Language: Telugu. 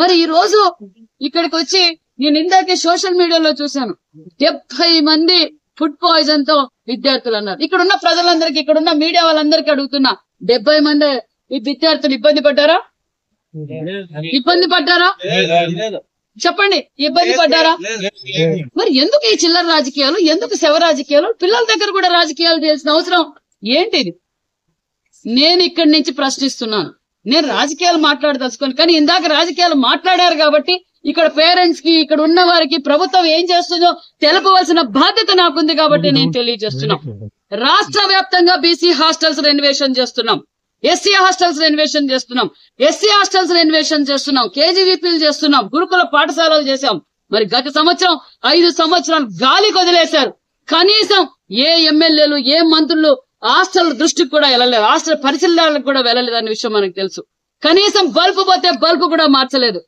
మరి ఈ రోజు ఇక్కడికి వచ్చి నేను ఇందాకే సోషల్ మీడియాలో చూశాను 70 మంది ఫుడ్ పాయిజన్ తో విద్యార్థులు అన్నారు. ఇక్కడ ఉన్న ప్రజలందరికీ, ఇక్కడ ఉన్న మీడియా వాళ్ళందరికీ అడుగుతున్నా, 70 మంది ఈ విద్యార్థులు ఇబ్బంది పడ్డారా? చెప్పండి, ఇబ్బంది పడ్డారా? మరి ఎందుకు ఈ చిల్లర రాజకీయాలు, ఎందుకు శవ రాజకీయాలు? పిల్లల దగ్గర కూడా రాజకీయాలు చేయాల్సిన అవసరం ఏంటిది? నేను ఇక్కడి నుంచి ప్రశ్నిస్తున్నాను. నేను రాజకీయాలు మాట్లాడదలుచుకోను, కానీ ఇందాక రాజకీయాలు మాట్లాడారు కాబట్టి ఇక్కడ పేరెంట్స్ కి, ఇక్కడ ఉన్న వారికి ప్రభుత్వం ఏం చేస్తుందో తెలపవలసిన బాధ్యత నాకుంది కాబట్టి నేను తెలియజేస్తున్నాం. రాష్ట్ర వ్యాప్తంగా బీసీ హాస్టల్స్ రెనోవేషన్ చేస్తున్నాం, ఎస్సీ హాస్టల్స్ రెనోవేషన్ చేస్తున్నాం, ఎస్సీ హాస్టల్స్ రెనోవేషన్ చేస్తున్నాం, కేజీవీపీలు చేస్తున్నాం, గురుకుల పాఠశాలలు చేశాం. మరి గత సంవత్సరం 5 సంవత్సరాలు గాలికి వదిలేశారు. కనీసం ఏ ఎమ్మెల్యేలు, ఏ మంత్రులు హాస్టల్ దృష్టికి కూడా వెళ్ళలేదు, హాస్టల్ పరిశీలనలకు కూడా వెళ్ళలేదు అనే విషయం మనకు తెలుసు. కనీసం బల్బు పోతే బల్బు కూడా మార్చలేదు.